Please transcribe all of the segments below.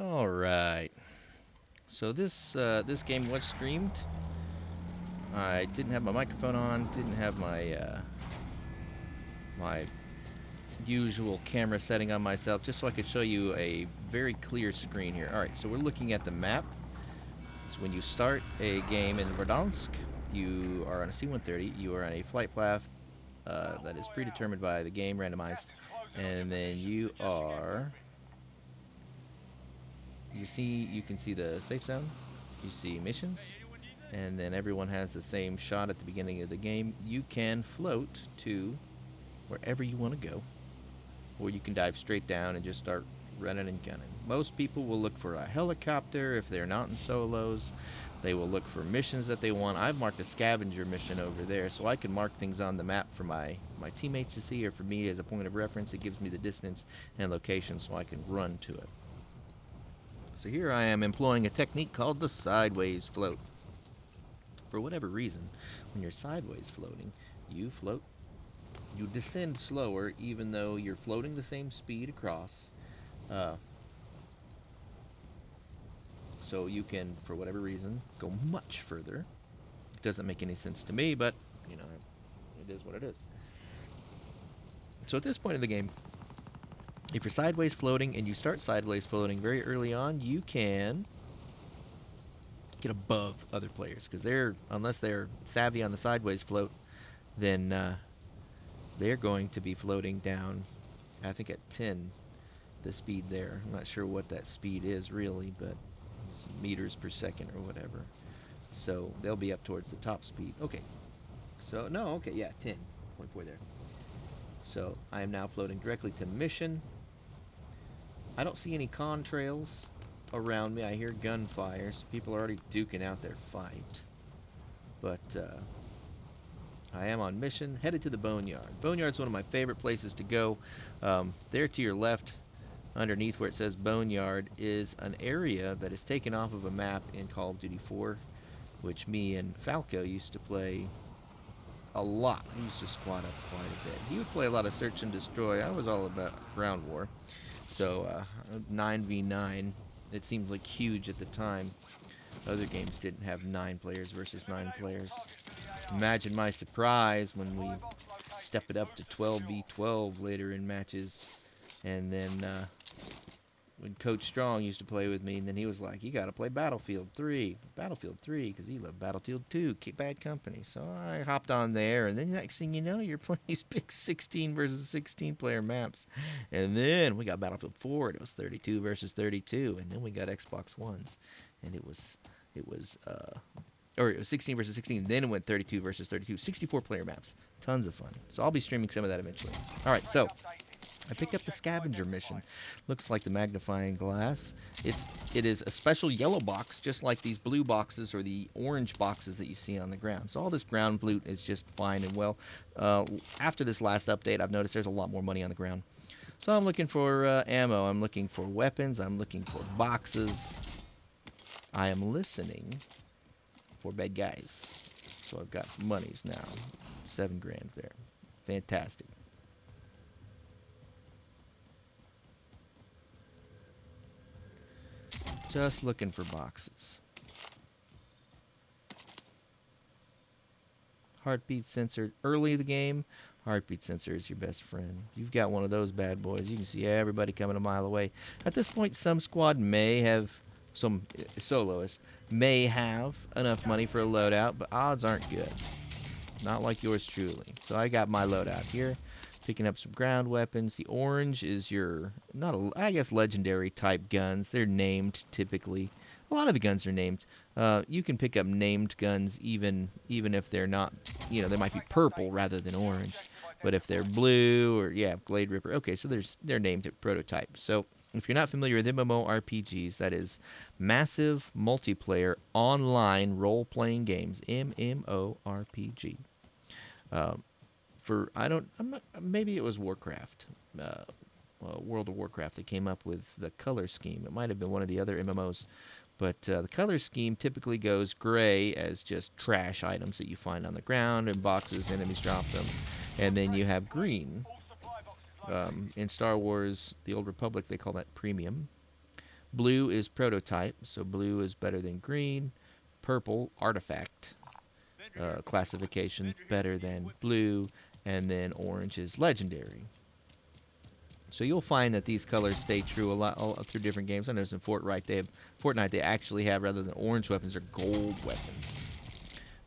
All right. So this game was streamed. I didn't have my microphone on. Didn't have my usual camera setting on myself, just so I could show you a very clear screen here. All right. So we're looking at the map. So when you start a game in Verdansk, you are on a C-130. You are on a flight path that is predetermined by the game, randomized, and then you can see the safe zone, you see missions, and then everyone has the same shot at the beginning of the game. You can float to wherever you want to go, or you can dive straight down and just start running and gunning. Most people will look for a helicopter if they're not in solos. They will look for missions that they want. I've marked a scavenger mission over there, so I can mark things on the map for my teammates to see, or for me as a point of reference. It gives me the distance and location so I can run to it. So here I am employing a technique called the sideways float. For whatever reason, when you're sideways floating, you descend slower even though you're floating the same speed across. So you can, for whatever reason, go much further. It doesn't make any sense to me, but, it is what it is. So at this point in the game, if you're sideways floating and you start sideways floating very early on, you can get above other players, because unless they're savvy on the sideways float, then they're going to be floating down, I think, at 10, the speed there. I'm not sure what that speed is really, but it's meters per second or whatever. So they'll be up towards the top speed. Okay. So, no, okay, yeah, 10.4 there. So I am now floating directly to mission. I don't see any contrails around me. I hear gunfire, so people are already duking out their fight. But I am on mission, headed to the Boneyard. Boneyard's one of my favorite places to go. There to your left, underneath where it says Boneyard, is an area that is taken off of a map in Call of Duty 4, which me and Falco used to play a lot. We used to squad up quite a bit. He would play a lot of Search and Destroy. I was all about ground war. So 9v9, it seemed like huge at the time. Other games didn't have 9 players versus 9 players. Imagine my surprise when we step it up to 12v12 later in matches. And then when Coach Strong used to play with me, and then he was like, you got to play Battlefield 3, because he loved Battlefield 2, Bad Company. So I hopped on there, and then next thing you know, you're playing these big 16 versus 16 player maps. And then we got Battlefield 4, and it was 32 versus 32, and then we got Xbox Ones, and it was 16 versus 16, then it went 32 versus 32, 64 player maps. Tons of fun. So I'll be streaming some of that eventually. All right, so I picked up the Scavenger Mission. Looks like the magnifying glass. It is a special yellow box, just like these blue boxes or the orange boxes that you see on the ground. So all this ground loot is just fine and well. After this last update, I've noticed there's a lot more money on the ground. So I'm looking for ammo. I'm looking for weapons. I'm looking for boxes. I am listening for bad guys. So I've got monies now. 7 grand there. Fantastic. Just looking for boxes. Heartbeat sensor. Early in the game, heartbeat sensor is your best friend. You've got one of those bad boys. You can see everybody coming a mile away. At this point, some soloists may have enough money for a loadout, but odds aren't good. Not like yours truly. So I got my loadout here. Picking up some ground weapons. The orange is your, legendary type guns. They're named typically. A lot of the guns are named. You can pick up named guns even if they're not, they might be purple rather than orange. But if they're blue or, Glade Ripper. Okay, so they're named at prototype. So if you're not familiar with MMORPGs, that is massive multiplayer online role-playing games, MMORPG. Maybe it was Warcraft, World of Warcraft that came up with the color scheme. It might have been one of the other MMOs, but the color scheme typically goes gray as just trash items that you find on the ground in boxes, enemies drop them, and then you have green. In Star Wars, The Old Republic, they call that premium. Blue is prototype, so blue is better than green. Purple, artifact classification, better than blue. And then orange is legendary. So you'll find that these colors stay true a lot all through different games. I noticed in Fortnite they actually have, rather than orange weapons, they're gold weapons.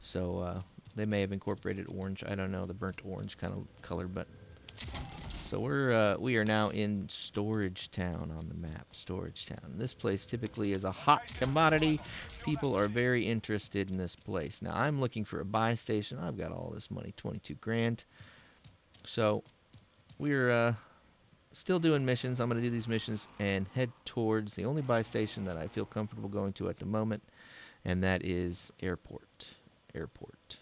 So they may have incorporated orange. I don't know, the burnt orange kind of color, but so we are now in Storage Town on the map. Storage Town. This place typically is a hot commodity. People are very interested in this place. Now I'm looking for a buy station. I've got all this money, 22 grand. So we're still doing missions. I'm going to do these missions and head towards the only buy station that I feel comfortable going to at the moment, and that is Airport. Airport.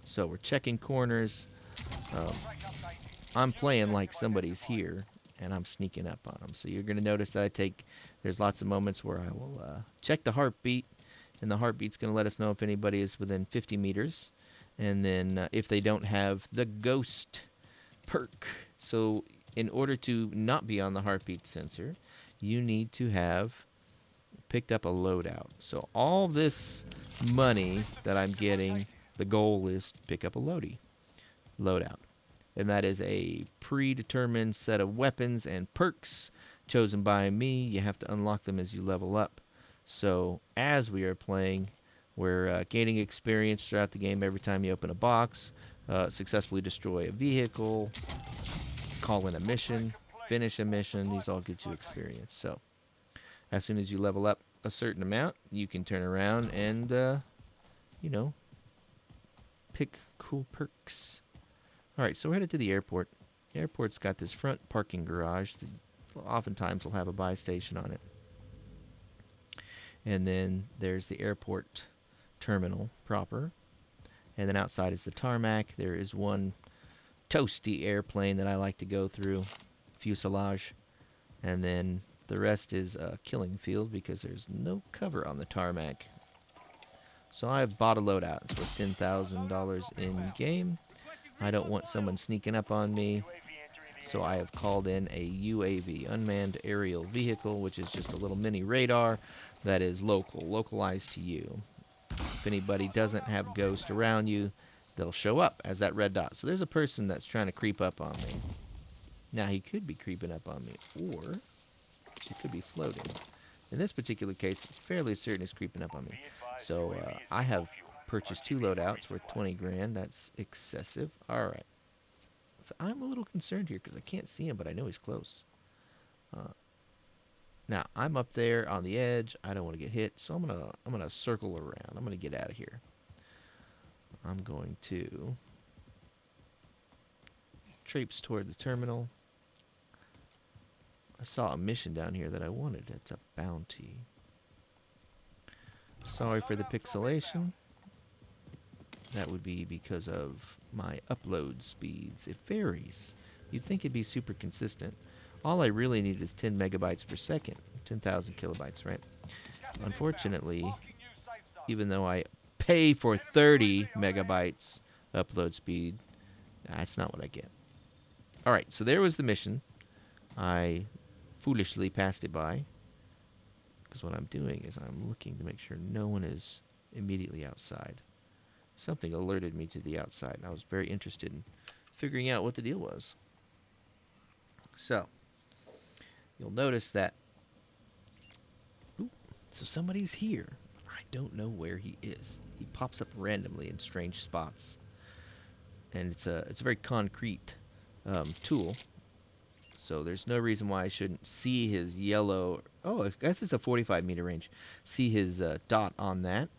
So we're checking corners. I'm playing like somebody's here, and I'm sneaking up on them. So you're going to notice that there's lots of moments where I will check the heartbeat, and the heartbeat's going to let us know if anybody is within 50 meters. And then if they don't have the ghost perk. So in order to not be on the heartbeat sensor, you need to have picked up a loadout. So all this money that I'm getting, the goal is to pick up a loadout. And that is a predetermined set of weapons and perks chosen by me. You have to unlock them as you level up. So as we are playing, we're gaining experience throughout the game. Every time you open a box, successfully destroy a vehicle, call in a mission, finish a mission, these all get you experience. So as soon as you level up a certain amount, you can turn around and, pick cool perks. All right, so we're headed to the airport. The airport's got this front parking garage that oftentimes will have a buy station on it. And then there's the airport terminal proper. And then outside is the tarmac. There is one toasty airplane that I like to go through, fuselage. And then the rest is a killing field because there's no cover on the tarmac. So I've bought a loadout. It's worth $10,000 in game. I don't want someone sneaking up on me, so I have called in a UAV, unmanned aerial vehicle, which is just a little mini radar that is localized to you. If anybody doesn't have ghost around you, they'll show up as that red dot. So there's a person that's trying to creep up on me. Now he could be creeping up on me, or he could be floating. In this particular case, I'm fairly certain he's creeping up on me. So I have purchased 2 loadouts worth 20 grand. That's excessive. All right. So I'm a little concerned here because I can't see him, but I know he's close. Now I'm up there on the edge. I don't want to get hit, so I'm gonna circle around. I'm gonna get out of here. I'm going to traipse toward the terminal. I saw a mission down here that I wanted. It's a bounty. Sorry for the pixelation. That would be because of my upload speeds. It varies. You'd think it'd be super consistent. All I really need is 10 megabytes per second. 10,000 kilobytes, right? Unfortunately, even though I pay for 30 megabytes upload speed, that's not what I get. All right, so there was the mission. I foolishly passed it by, because what I'm doing is I'm looking to make sure no one is immediately outside. Something alerted me to the outside, and I was very interested in figuring out what the deal was. So, you'll notice that, so somebody's here. I don't know where he is. He pops up randomly in strange spots. And it's a very concrete tool. So there's no reason why I shouldn't see his yellow... Oh, I guess it's a 45-meter range. See his dot on that.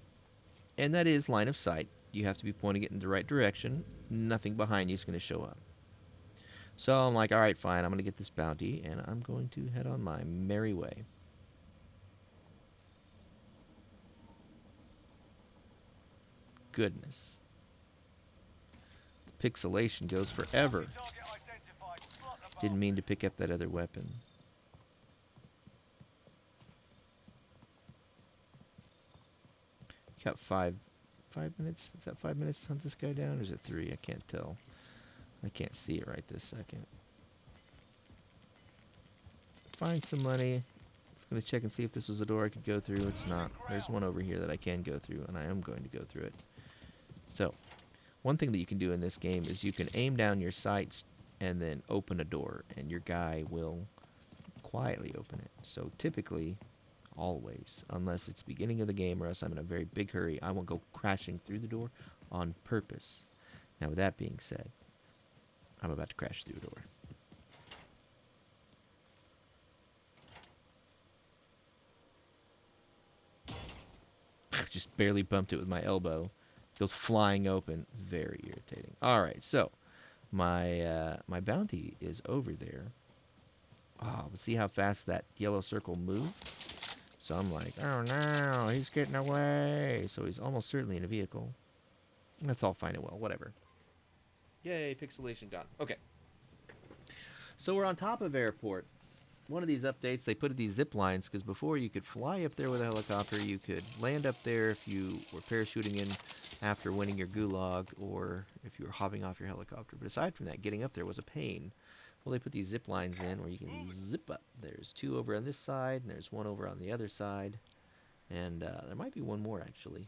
And that is line of sight. You have to be pointing it in the right direction. Nothing behind you is going to show up. So I'm like, all right, fine. I'm going to get this bounty, and I'm going to head on my merry way. Goodness. The pixelation goes forever. Didn't mean to pick up that other weapon. Got 5 minutes? Is that 5 minutes to hunt this guy down, or is it 3? I can't tell. I can't see it right this second. find some money. It's going to check and see if this was a door I could go through. It's not. There's one over here that I can go through, and I am going to go through it. So, one thing that you can do in this game is you can aim down your sights and then open a door, and your guy will quietly open it. So, typically, always, unless it's beginning of the game or else I'm in a very big hurry, I won't go crashing through the door on purpose. Now, with that being said, I'm about to crash through a door. Just barely bumped it with my elbow. Goes flying open. Very irritating. All right, so my bounty is over there. Oh, see how fast that yellow circle moved? So I'm like, oh no, he's getting away. So he's almost certainly in a vehicle. That's all fine and well. Whatever. Yay, pixelation gone. Okay. So we're on top of airport. One of these updates, they put these zip lines because before you could fly up there with a helicopter, you could land up there if you were parachuting in after winning your gulag or if you were hopping off your helicopter. But aside from that, getting up there was a pain. Well, they put these zip lines in where you can zip up. There's 2 over on this side, and there's 1 over on the other side. And there might be 1 more, actually.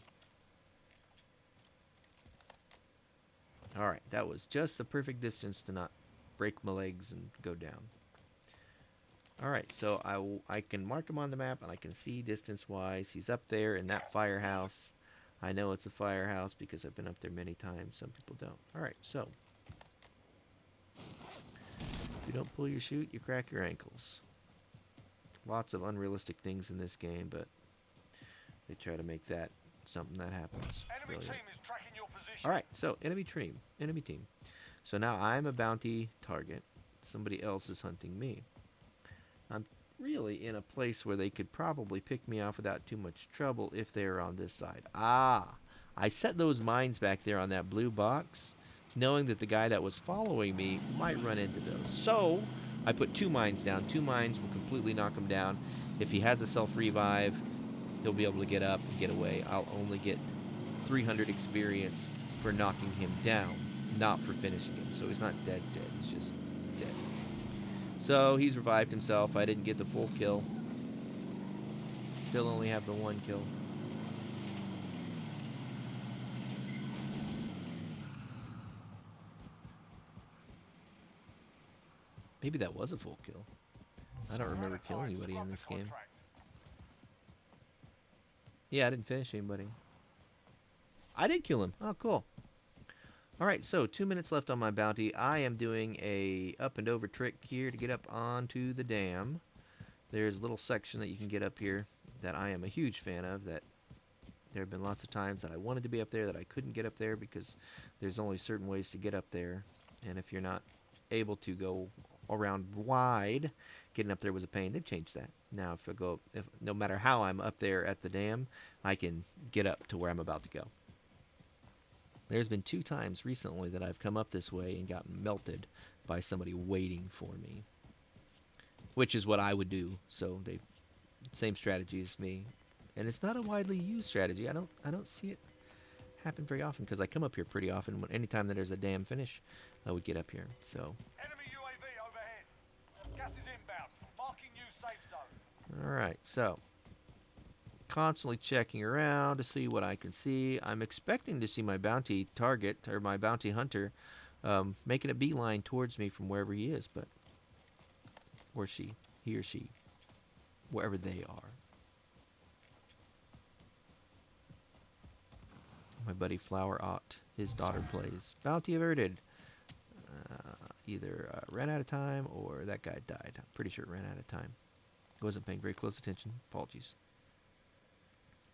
Alright, that was just the perfect distance to not break my legs and go down. Alright, so I can mark him on the map, and I can see distance-wise. He's up there in that firehouse. I know it's a firehouse because I've been up there many times. Some people don't. Alright, so if you don't pull your chute, you crack your ankles. Lots of unrealistic things in this game, but they try to make that something that happens. Enemy team is tracking your position. Alright, so enemy team. So now I'm a bounty target. Somebody else is hunting me. I'm really in a place where they could probably pick me off without too much trouble if they're on this side. Ah, I set those mines back there on that blue box, knowing that the guy that was following me might run into those. So I put 2 mines down. 2 mines will completely knock him down. If he has a self-revive, he'll be able to get up and get away. I'll only get 300 experience for knocking him down, not for finishing him. So he's not dead, he's just dead. So he's revived himself. I didn't get the full kill. Still only have the 1 kill. Maybe that was a full kill. I don't remember killing anybody in this game. Yeah, I didn't finish anybody. I did kill him. Oh, cool. Alright, so 2 minutes left on my bounty. I am doing a up and over trick here to get up onto the dam. There's a little section that you can get up here that I am a huge fan of. That there have been lots of times that I wanted to be up there that I couldn't get up there because there's only certain ways to get up there. And if you're not able to go around wide, getting up there was a pain. They've changed that. Now if no matter how I'm up there at the dam, I can get up to where I'm about to go. There's been 2 times recently that I've come up this way and gotten melted by somebody waiting for me, which is what I would do. So same strategy as me, and it's not a widely used strategy. I don't see it happen very often because I come up here pretty often. Anytime that there's a dam finish, I would get up here. So. Enemy UAV overhead. Gas is inbound. Marking new safe zone. All right, so. Constantly checking around to see what I can see. I'm expecting to see my bounty target or my bounty hunter making a beeline towards me from wherever he is, but or she, he or she, wherever they are. My buddy Flower Ott, his daughter plays. Bounty averted. Either ran out of time or that guy died. I'm pretty sure it ran out of time. I wasn't paying very close attention. Apologies.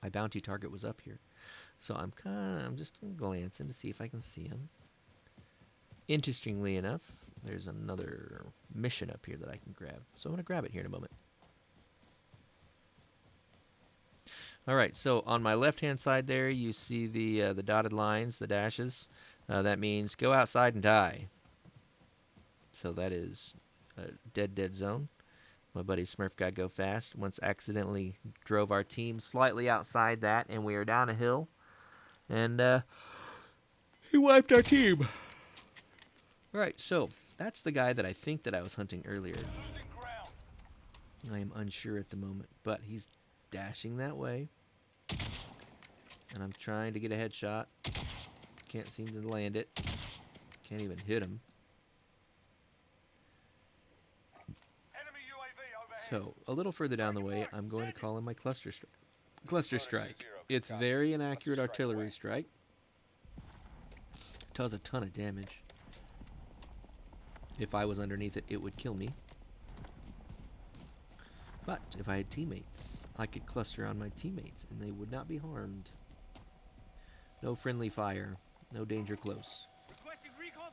My bounty target was up here. So I'm just glancing to see if I can see him. Interestingly enough, there's another mission up here that I can grab. So I'm going to grab it here in a moment. Alright, so on my left-hand side there, you see the dotted lines, the dashes. That means go outside and die. So that is a dead zone. My buddy Smurf got go fast. Once accidentally drove our team slightly outside that, and we are down a hill. And he wiped our team. All right, so that's the guy that I think that I was hunting earlier. Losing ground. I am unsure at the moment, but he's dashing that way. And I'm trying to get a headshot. Can't seem to land it. Can't even hit him. Enemy UAV overhead. So, a little further down the way, I'm going to call in my cluster strike. Cluster strike. It's very inaccurate artillery strike. Does a ton of damage. If I was underneath it, it would kill me. But if I had teammates, I could cluster on my teammates and they would not be harmed. No friendly fire. No danger close.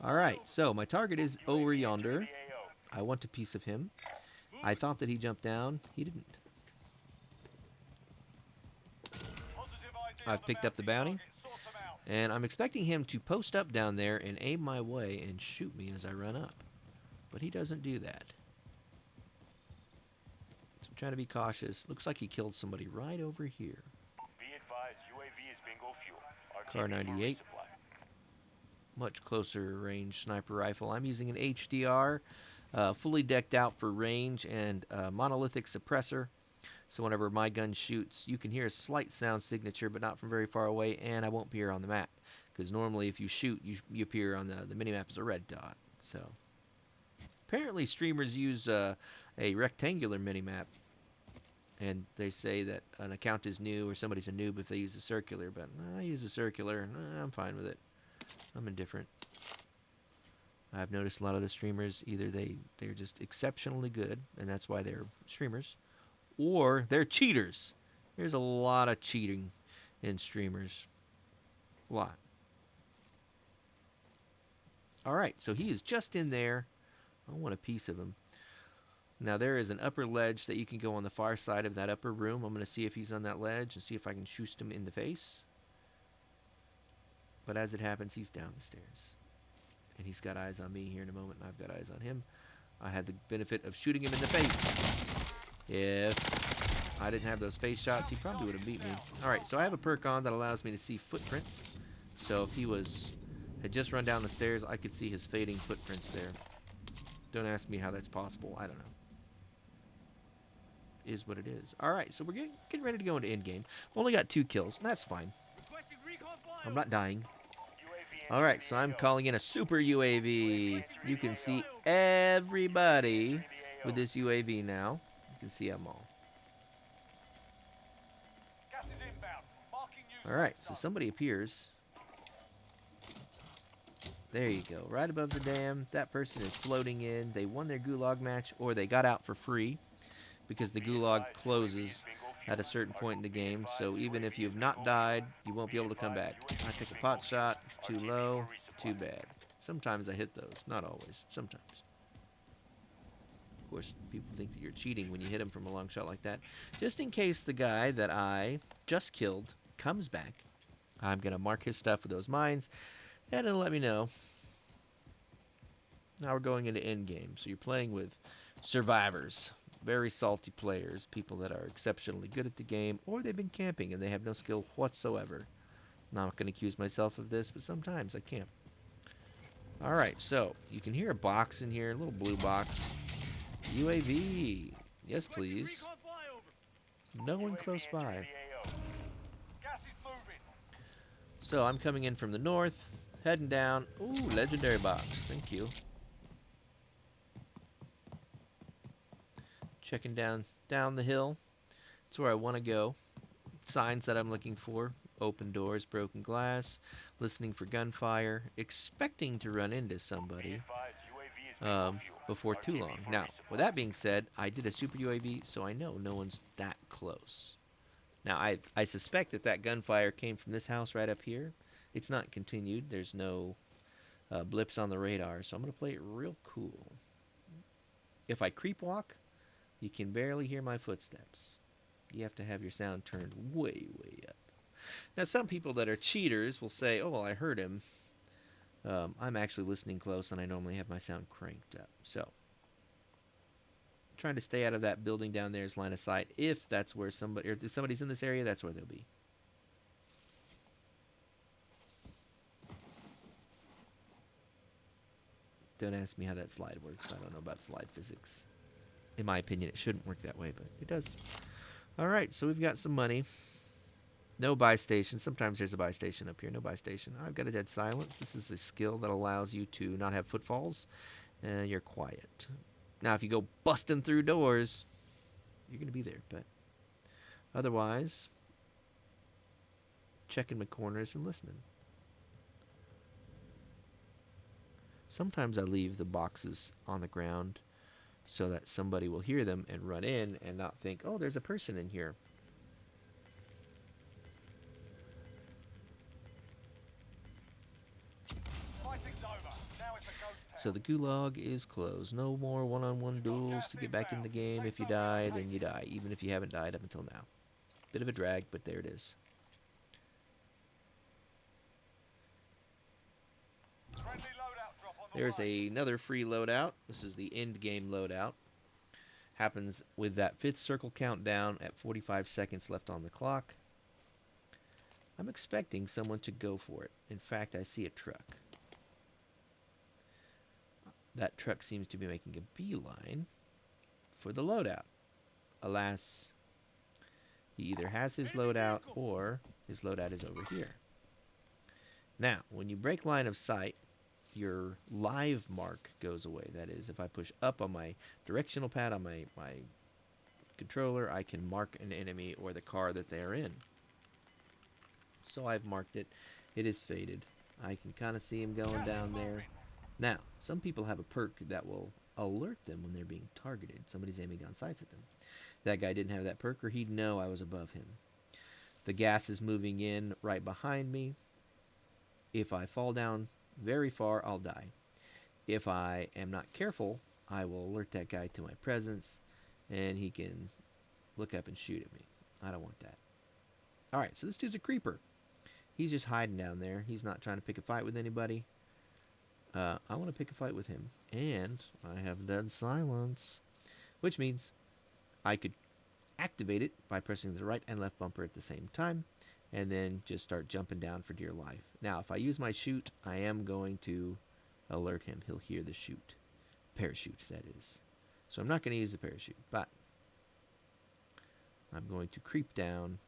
Alright, so my target is over yonder. I want a piece of him. I thought that he jumped down. He didn't. I've picked up the bounty. And I'm expecting him to post up down there and aim my way and shoot me as I run up. But he doesn't do that. So I'm trying to be cautious. Looks like he killed somebody right over here. Be advised, UAV is bingo fuel. Car 98. Much closer range sniper rifle. I'm using an HDR, fully decked out for range and monolithic suppressor. So whenever my gun shoots, you can hear a slight sound signature, but not from very far away, and I won't appear on the map. Because normally if you shoot, you appear on the minimap as a red dot. So apparently streamers use a rectangular minimap, and they say that an account is new or somebody's a noob if they use a circular, but I use a circular, and I'm fine with it. I'm indifferent. I've noticed a lot of the streamers, either they're just exceptionally good, and that's why they're streamers, or they're cheaters. There's a lot of cheating in streamers. A lot. Alright, so he is just in there. I want a piece of him. Now there is an upper ledge that you can go on the far side of that upper room. I'm going to see if he's on that ledge and see if I can shoot him in the face. But as it happens, he's down the stairs. And he's got eyes on me here in a moment, and I've got eyes on him. I had the benefit of shooting him in the face. If I didn't have those face shots, he probably would have beat me. Alright, so I have a perk on that allows me to see footprints. So if he had just run down the stairs, I could see his fading footprints there. Don't ask me how that's possible. I don't know. Is what it is. Alright, so we're getting ready to go into endgame. I've only got 2 kills, and that's fine. I'm not dying. Alright, so I'm calling in a super UAV. You can see everybody with this UAV now. You can see them all. Gas is inbound. Marking new Alright, safe so zone. somebody appears. There you go, right above the dam. That person is floating in. They won their gulag match, or they got out for free, because the gulag closes at a certain point in the game. So even if you have not died, you won't be able to come back. I take a pot shot. It's too low. Too bad. Sometimes I hit those. Not always. Sometimes. Of course, people think that you're cheating when you hit him from a long shot like that. Just in case the guy that I just killed comes back, I'm going to mark his stuff with those mines, and it'll let me know. Now we're going into endgame. So you're playing with survivors. Very salty players, people that are exceptionally good at the game, or they've been camping and they have no skill whatsoever. I'm not going to accuse myself of this, but sometimes I camp. Alright, so you can hear a box in here, a little blue box. UAV. Yes, please. No one close by. Gas is moving. So I'm coming in from the north, heading down. Ooh, legendary box. Thank you. Checking down the hill. That's where I want to go. Signs that I'm looking for. Open doors, broken glass. Listening for gunfire. Expecting to run into somebody before too long. Now, with that being said, I did a super UAV, so I know no one's that close. Now, I suspect that gunfire came from this house right up here. It's not continued. There's no blips on the radar, so I'm going to play it real cool. If I creep walk, you can barely hear my footsteps. You have to have your sound turned way, way up. Now, some people that are cheaters will say, oh, well, I heard him. I'm actually listening close, and I normally have my sound cranked up. So, trying to stay out of that building down there's line of sight. If that's where somebody, or if somebody's in this area, that's where they'll be. Don't ask me how that slide works. I don't know about slide physics. In my opinion, it shouldn't work that way, but it does. All right, so we've got some money. No buy station. Sometimes there's a buy station up here. No buy station. I've got a dead silence. This is a skill that allows you to not have footfalls, and you're quiet. Now, if you go busting through doors, you're going to be there, but otherwise, checking my corners and listening. Sometimes I leave the boxes on the ground so that somebody will hear them and run in and not think, oh, there's a person in here. Fighting's over. Now it's a ghost town. So the gulag is closed. No more one-on-one duels to get back in the game. If you die, then you die, even if you haven't died up until now. Bit of a drag, but there it is. Friendly loadout drop on the There's way. another free loadout. This is the end game loadout. Happens with that 5th circle countdown at 45 seconds left on the clock. I'm expecting someone to go for it. In fact, I see a truck. That truck seems to be making a beeline for the loadout. Alas, he either has his loadout or his loadout is over here. Now, when you break line of sight, your live mark goes away. That is, if I push up on my directional pad on my controller, I can mark an enemy or the car that they are in. So I've marked it. It is faded. I can kind of see him going down there. Now, some people have a perk that will alert them when they're being targeted. Somebody's aiming down sights at them. That guy didn't have that perk, or he'd know I was above him. The gas is moving in right behind me. If I fall down very far, I'll die. If I am not careful, I will alert that guy to my presence, and he can look up and shoot at me. I don't want that. Alright, so this dude's a creeper. He's just hiding down there. He's not trying to pick a fight with anybody. I want to pick a fight with him. And I have dead silence, which means I could activate it by pressing the right and left bumper at the same time, and then just start jumping down for dear life. Now, if I use my shoot, I am going to alert him. He'll hear the shoot. Parachute, that is. So I'm not going to use the parachute, but I'm going to creep down.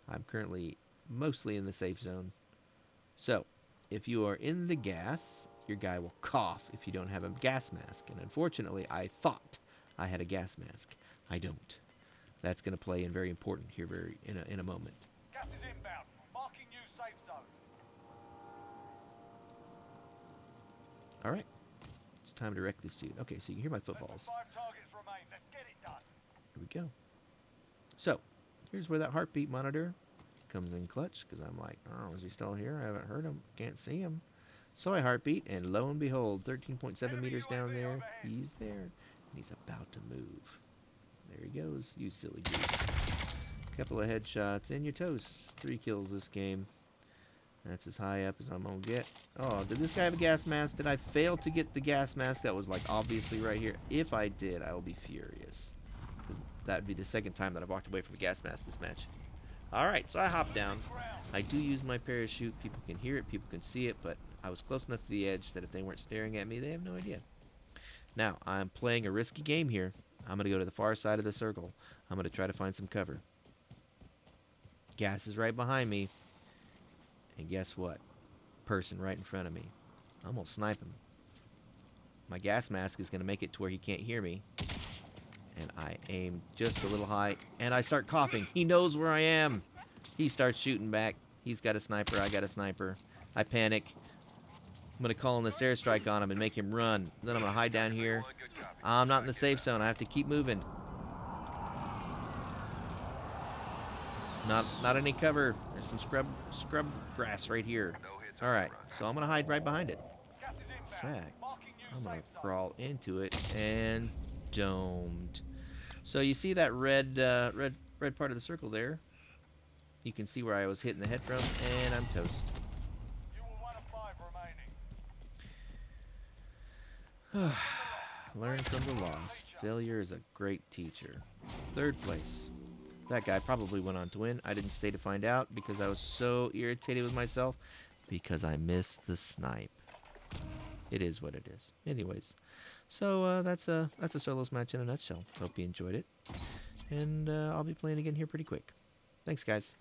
I'm currently mostly in the safe zone. So, if you are in the gas, your guy will cough if you don't have a gas mask. And unfortunately, I thought I had a gas mask. I don't. That's going to play in very important here in a moment. Gas is inbound. Marking new safe zone. All right. It's time to wreck this dude. Okay, so you can hear my footfalls. 5 targets remain. Let's get it done. Here we go. So, here's where that heartbeat monitor comes in clutch, because I'm like, oh, is he still here? I haven't heard him. Can't see him. So I heartbeat, and lo and behold, 13.7 meters down there, he's there, and he's about to move. There he goes, you silly goose. Couple of headshots, and you're toast. 3 kills this game. That's as high up as I'm gonna get. Oh, did this guy have a gas mask? Did I fail to get the gas mask that was, like, obviously right here? If I did, I will be furious. Because that would be the second time that I've walked away from a gas mask this match. Alright, so I hop down. I do use my parachute. People can hear it, people can see it, but I was close enough to the edge that if they weren't staring at me, they have no idea. Now, I'm playing a risky game here. I'm going to go to the far side of the circle. I'm going to try to find some cover. Gas is right behind me. And guess what? Person right in front of me. I'm going to snipe him. My gas mask is going to make it to where he can't hear me. And I aim just a little high, and I start coughing. He knows where I am. He starts shooting back. He's got a sniper. I got a sniper. I panic. I'm going to call in this airstrike on him and make him run. Then I'm going to hide down here. I'm not in the safe zone. I have to keep moving. Not any cover. There's some scrub grass right here. All right, so I'm going to hide right behind it. Gas is In inbound. fact, Marking new I'm going safe to zone. crawl into it and domed. So you see that red part of the circle there? You can see where I was hitting the head from, and I'm toast. You were 1 of 5 remaining. Learn from the loss. Failure is a great teacher. 3rd place. That guy probably went on to win. I didn't stay to find out because I was so irritated with myself because I missed the snipe. It is what it is. Anyways, So that's a solos match in a nutshell. Hope you enjoyed it, and I'll be playing again here pretty quick. Thanks, guys.